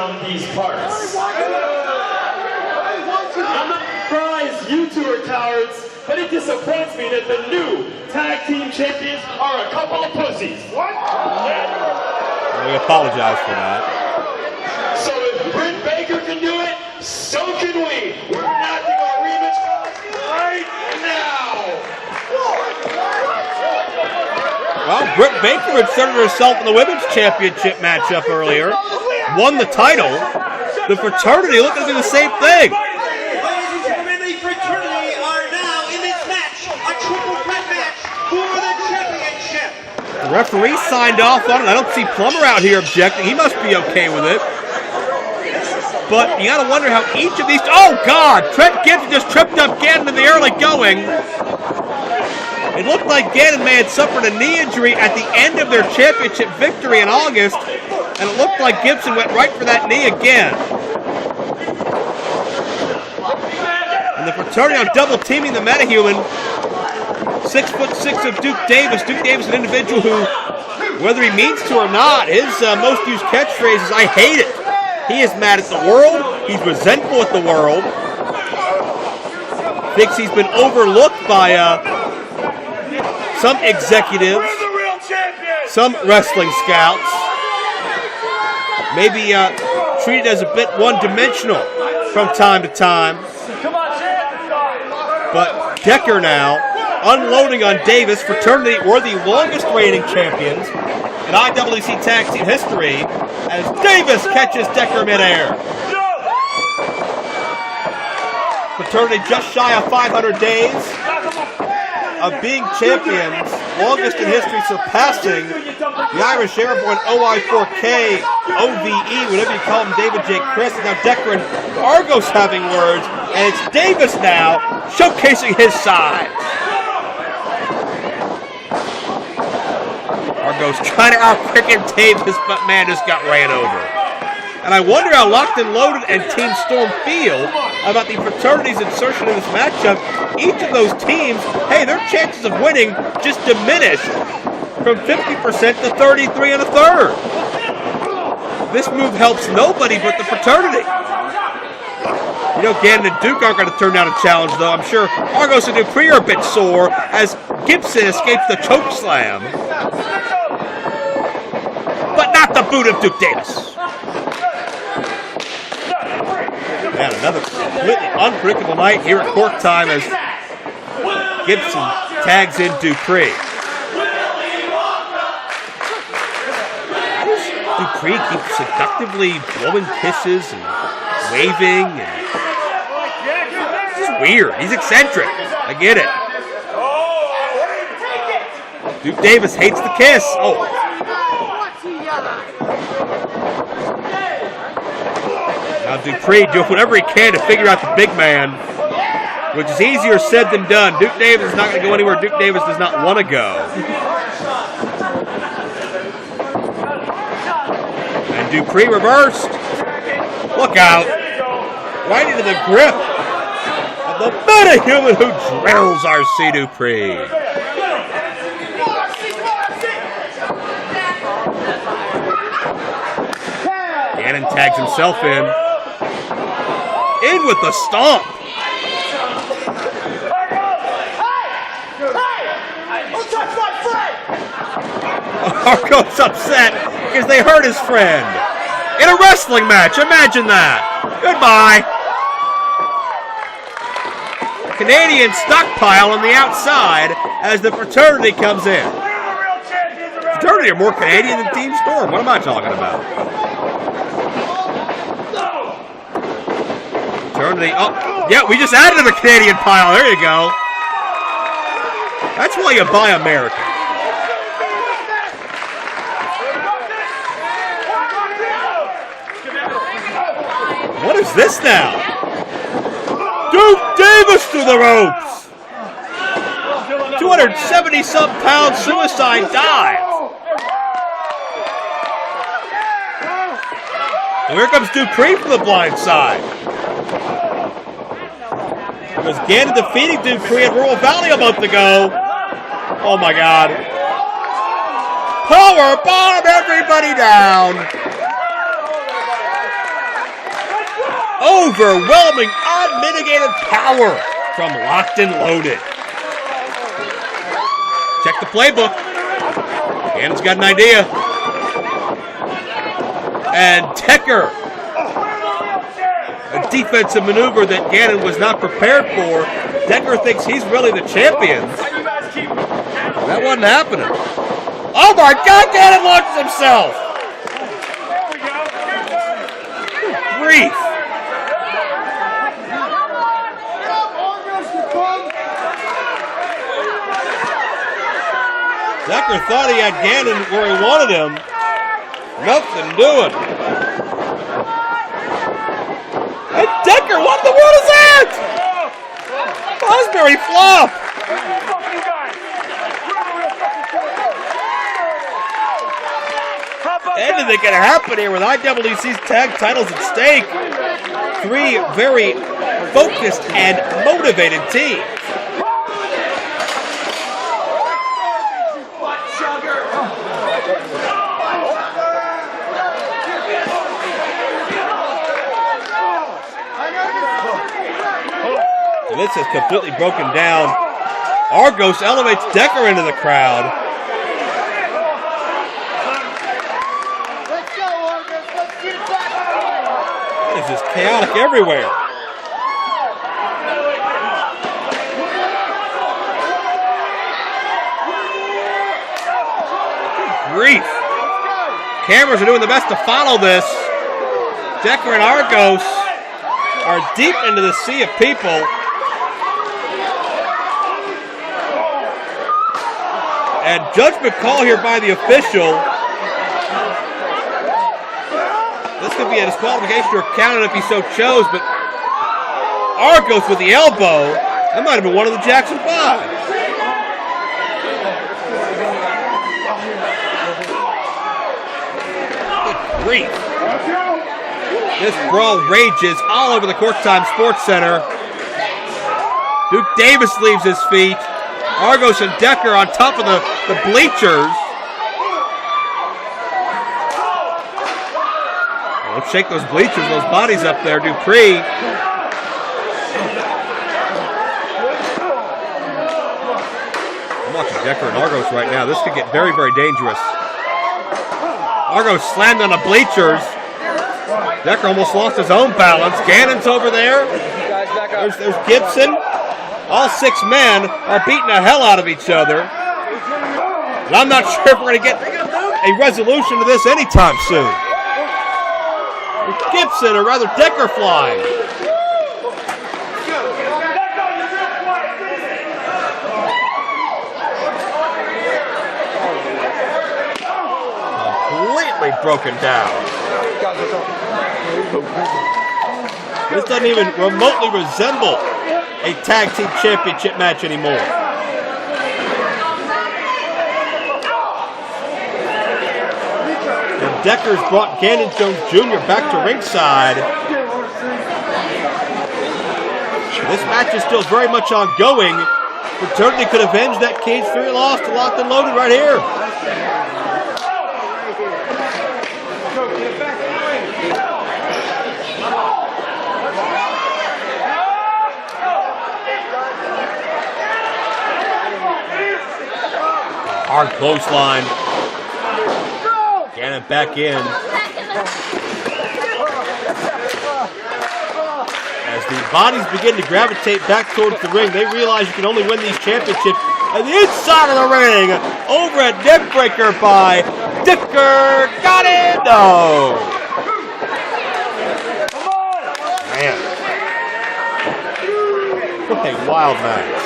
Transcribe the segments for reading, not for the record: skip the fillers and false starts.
around these parts. I'm not surprised you two are cowards, but it disappoints me that the new tag team champions are a couple of pussies. What? We apologize for that. So if Britt Baker can do it, so can we. We're knocking our rematch right now. Well, Britt Baker inserted herself in the women's championship matchup earlier, won the title. The Fraternity looking to do the same thing. Ladies and gentlemen, the Fraternity are now in this match, a triple threat match for the championship. The referee signed off on it. I don't see Plummer out here objecting. He must be okay with it. But you got to wonder how each of these... Oh, God! Trent Gibson just tripped up Ganon in the early going. It looked like Ganon may have suffered a knee injury at the end of their championship victory in August, and it looked like Gibson went right for that knee again. And the Fraternity on double teaming the metahuman. 6'6" of Duke Davis. Duke Davis, an individual who, whether he means to or not, his most used catchphrase is, "I hate it." He is mad at the world. He's resentful at the world. Thinks he's been overlooked by some executives, some wrestling scouts. Maybe treated as a bit one-dimensional from time to time. But Decker now unloading on Davis. Fraternity were the longest reigning champions in IWC Tag Team history as Davis catches Decker midair. Fraternity just shy of 500 days of being champions, longest in history, surpassing the Irish Airborne OI4K, OVE, whatever you call him, David J. Chris. Now Decker and Argos having words, and it's Davis now showcasing his side. Argos trying to out-cricket Davis, but man just got ran over. And I wonder how Locked and Loaded and Team Storm feel about the Fraternity's insertion in this matchup. Each of those teams, hey, their chances of winning just diminished from 50% to 33 1/3. This move helps nobody but the Fraternity. You know, Ganon and Duke aren't going to turn down a challenge, though. I'm sure Argos and Dupree are a bit sore as Gibson escapes the choke slam. But not the boot of Duke Davis. And another completely unpredictable night here at Cork Time as Gibson tags in Dupree. How does Dupree keep seductively blowing kisses and waving? And it's weird. He's eccentric. I get it. Duke Davis hates the kiss. Oh. Now Dupree doing whatever he can to figure out the big man, which is easier said than done. Duke Davis is not going to go anywhere Duke Davis does not want to go. And Dupree reversed. Look out. Right into the grip of the metahuman who drills R.C. Dupree. Ganon tags himself in. In with the stomp. Argos upset because they hurt his friend. In a wrestling match, imagine that. Goodbye. Canadian stockpile on the outside as the Fraternity comes in. Fraternity are more Canadian than Team Storm. What am I talking about? Fraternity, oh, yeah, we just added to the Canadian pile. There you go. That's why you buy American. What is this now? Duke Davis through the ropes. 270-some pound suicide dive. And here comes Dupree from the blind side. It was Ganon defeating Dupree at Rural Valley a month ago. Oh my God. Power bomb everybody down. Overwhelming, unmitigated power from Locked and Loaded. Check the playbook. Ganon's got an idea. And Decker. A defensive maneuver that Ganon was not prepared for. Decker thinks he's really the champion. That wasn't happening. Oh my God, Ganon launches himself. Good grief. Decker thought he had Ganon where he wanted him. Nothing doing. And Decker, what the world is that? Raspberry flop. Anything can happen here with IWC's tag titles at stake. Three very focused and motivated teams. This is completely broken down. Argos elevates Decker into the crowd. Let's go, Argos. Let's get it back. This is chaotic everywhere. Good grief. Cameras are doing the best to follow this. Decker and Argos are deep into the sea of people. And judgment call here by the official. This could be a disqualification or counted if he so chose, but Argos with the elbow. That might have been one of the Jaxon 5. Good grief. This brawl rages all over the Courttime Sports Center. Duke Davis leaves his feet. Argos and Decker on top of the bleachers. Don't shake those bleachers, those bodies up there, Dupree. I'm watching Decker and Argos right now. This could get very, very dangerous. Argos slammed on the bleachers. Decker almost lost his own balance. Ganon's over there. There's Gibson. All 6 men are beating the hell out of each other. And I'm not sure if we're going to get a resolution to this anytime soon. With Gibson, or rather Decker, flying. Completely broken down. This doesn't even remotely resemble a tag team championship match anymore. And Decker's brought Ganon Jones Jr. back to ringside. This match is still very much ongoing. Fraternity could avenge that Cage 3 loss to Locked and Loaded right here. Hard clothesline. Ganon back in. As the bodies begin to gravitate back towards the ring, they realize you can only win these championships at the inside of the ring. Over a neckbreaker by Decker. Got it! No! Man. What a wild match.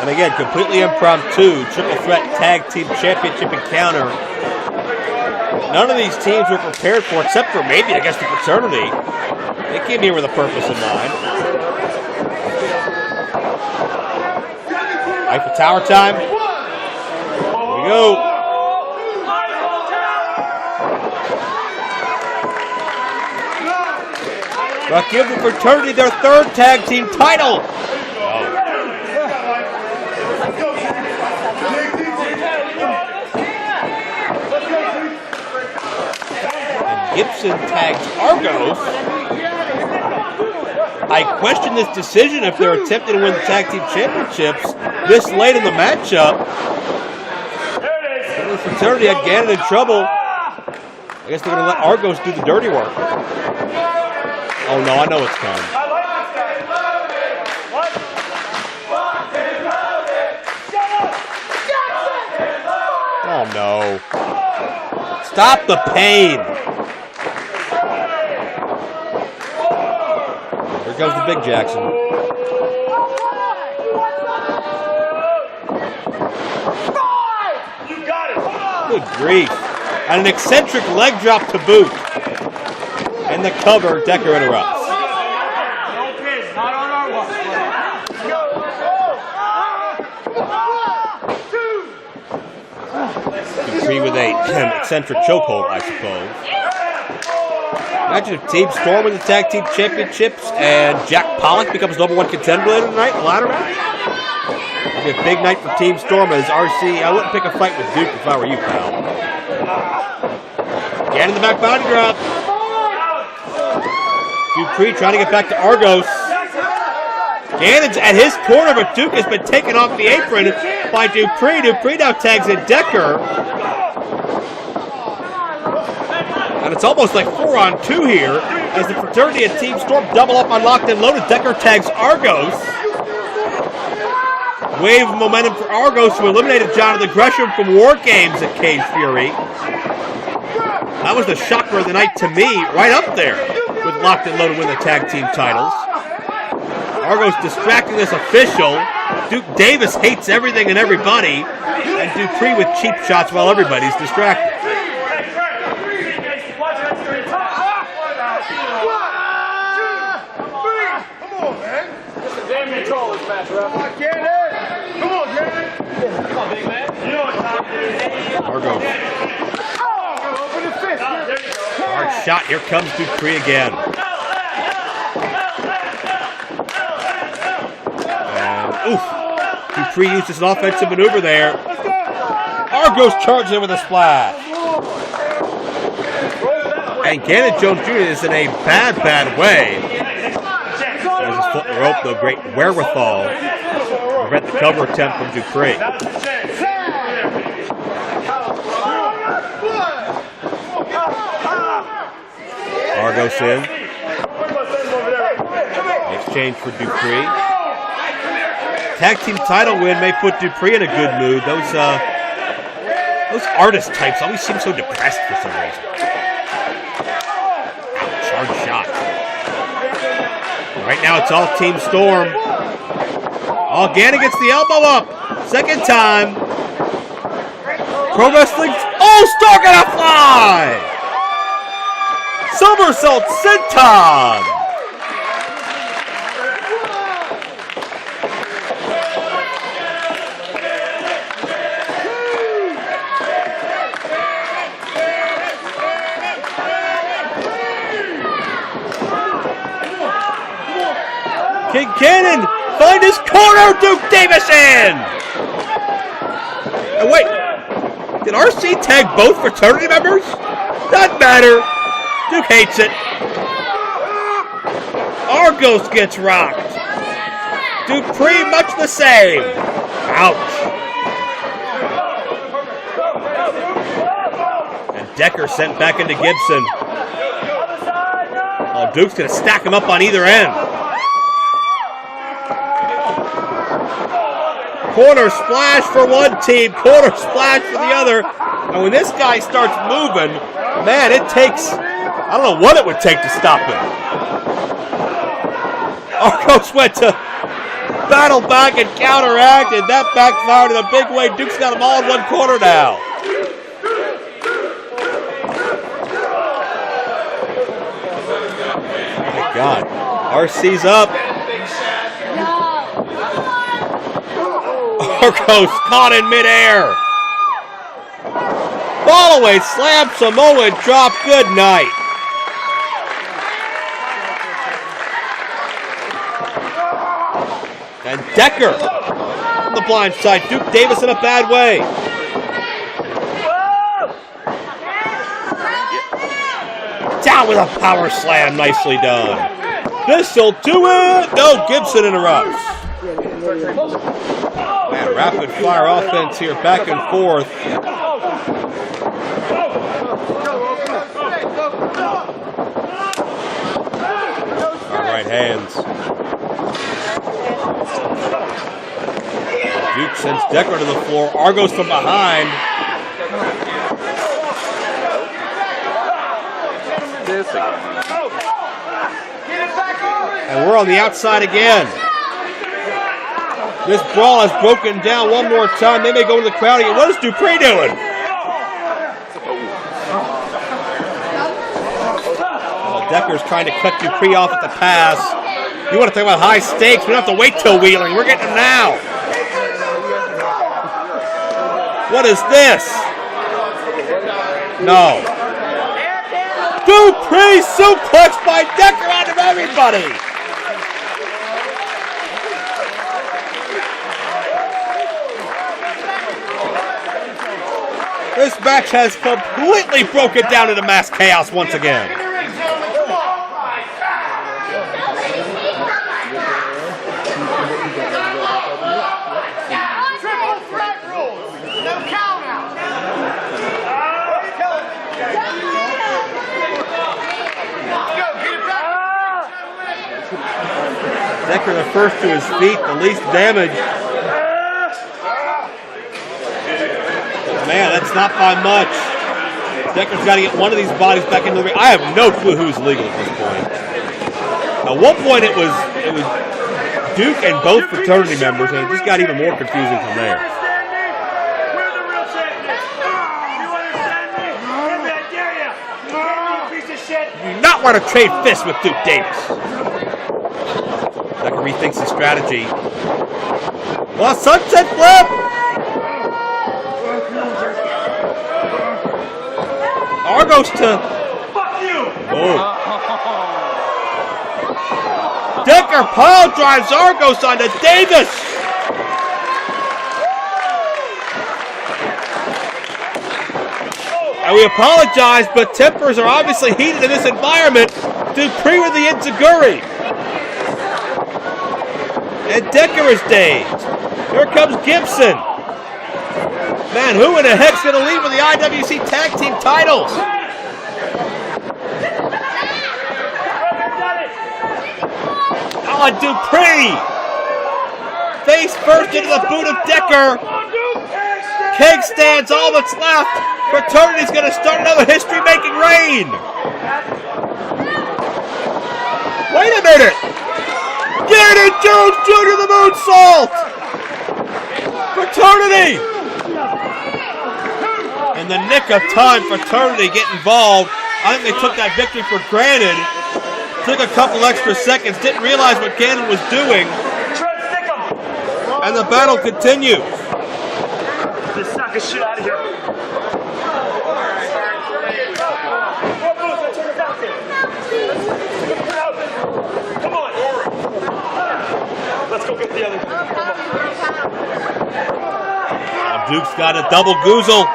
And again, completely impromptu, triple threat tag team championship encounter. None of these teams were prepared for, except for maybe, I guess, the Fraternity. They came here with a purpose in mind. Eiffel Tower time. Here we go. But give the Fraternity their 3rd tag team title. Gibson tags Argos. I question this decision if they're attempting to win the tag team championships this late in the matchup. The Fraternity had Ganon in trouble. I guess they're going to let Argos do the dirty work. Oh no, I know it's coming. Oh no. Stop the pain. Here goes the big Jaxon. You got it. Good grief. And an eccentric leg drop to boot. And the cover, Decker interrupts. Not on our watch. Dupree with a eccentric chokehold, I suppose. Imagine if Team Storm wins the tag team championships and Jack Pollock becomes #1 contender later tonight in the ladder match. It'd be a big night for Team Storm as RC. I wouldn't pick a fight with Duke if I were you, pal. Get in the back body drop. Dupree trying to get back to Argos. Ganon's at his corner, but Duke has been taken off the apron by Dupree. Dupree now tags in Decker. And it's almost like 4-on-2 here as the Fraternity and Team Storm double up on Locked and Loaded. Decker tags Argos. Wave of momentum for Argos, who eliminated Jonathan Gresham from War Games at Cage Fury. That was the shocker of the night to me, right up there with Locked and Loaded win the tag team titles. Argos distracting this official. Duke Davis hates everything and everybody. And Dupree with cheap shots while everybody's distracted. Argos. Hard shot. Here comes Dupree again. And oof. Dupree uses an offensive maneuver there. Argos charges in with a splash. And Ganon Jones Jr. is in a bad way. There's his foot in the rope, though. Great wherewithal. Prevent the cover attempt from Dupree. Argos in. Exchange for Dupree. Tag team title win may put Dupree in a good mood. Those artist types always seem so depressed for some reason. Hard shot. Right now it's all Team Storm. Oh, Ganon gets the elbow up. Second time. Pro Wrestling. Oh, Star gonna fly! Somersault senton! King Ganon, find his corner, Duke Davis in! And wait, did RC tag both fraternity members? Doesn't matter. Duke hates it. Argos gets rocked. Dupree much the same. Ouch. And Decker sent back into Gibson. Oh, Duke's going to stack him up on either end. Corner splash for one team, corner splash for the other. And when this guy starts moving, man, it takes, I don't know what it would take to stop him. Argos went to battle back and counteract, and that backfired in a big way. Duke's got them all in one corner now. Oh my God. RC's up. Argos caught in midair. Ball away, slam, Samoan drop, good night. And Decker on the blind side. Duke Davis in a bad way. Down with a power slam. Nicely done. This'll do it. No, Gibson interrupts. Man, rapid fire offense here, back and forth. All right hands. Duke sends Decker to the floor. Argos from behind. And we're on the outside again. This brawl has broken down one more time. They may go to the crowd again. What is Dupree doing? Decker's trying to cut Dupree off at the pass. You want to talk about high stakes? We don't have to wait till wheeling. We're getting them now. What is this? No. Dupree suplexed by Decker onto everybody. This match has completely broken down into mass chaos once again. Decker the first to his feet, the least damage. Man, that's not by much. Decker's got to get one of these bodies back into the ring. I have no clue who's legal at this point. At one point it was Duke and both fraternity members, and it just got even more confusing from there. You do not want to trade fists with Duke Davis. Decker rethinks his strategy. Well, sunset flip! Argos to... Oh. Decker pile drives Argos onto Davis! And we apologize, but tempers are obviously heated in this environment. Dupree with the enziguri. And Decker is dazed. Here comes Gibson. Man, who in the heck's going to lead with the IWC Tag Team titles? Oh, Dupree! Face first into the boot of Decker. Keg stands all that's left. Fraternity's going to start another history-making reign. Wait a minute! Ganon Jones Jr. the moonsault! Fraternity! In the nick of time, Fraternity get involved. I think they took that victory for granted. Took a couple extra seconds, didn't realize what Ganon was doing. And the battle continues. Just knock the shit out of here. Come on. Let's go get the other. Duke's got a double goozle.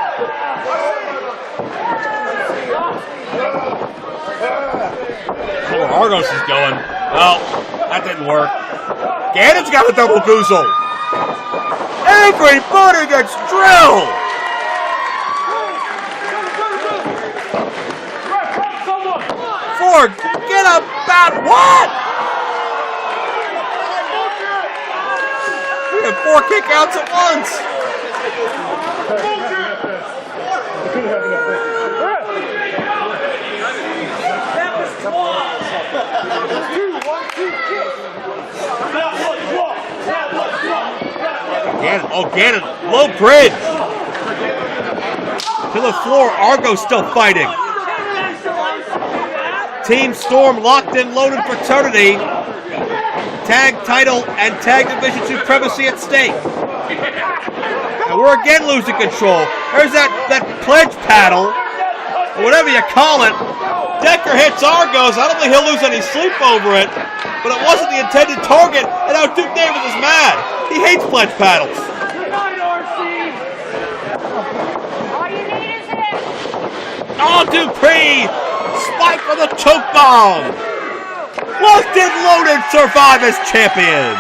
Where Argos is going. Well, that didn't work. Ganon's got a double goozle. Everybody gets drilled. Forget about what? 3 and 4 kick outs at once. Ganon, oh Ganon, low bridge. To the floor, Argos still fighting. Team Storm locked in, loaded Fraternity. Tag title and tag division supremacy at stake. And we're again losing control. There's that pledge paddle, or whatever you call it. Decker hits Argos. I don't think he'll lose any sleep over it, but it wasn't the intended target, and now Duke Davis is mad. He hates pledge paddles. Oh, Dupree fight for the choke bomb. Locked and Loaded survive as champions.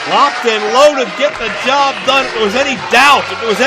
Locked and Loaded get the job done. If there was any doubt, if there was any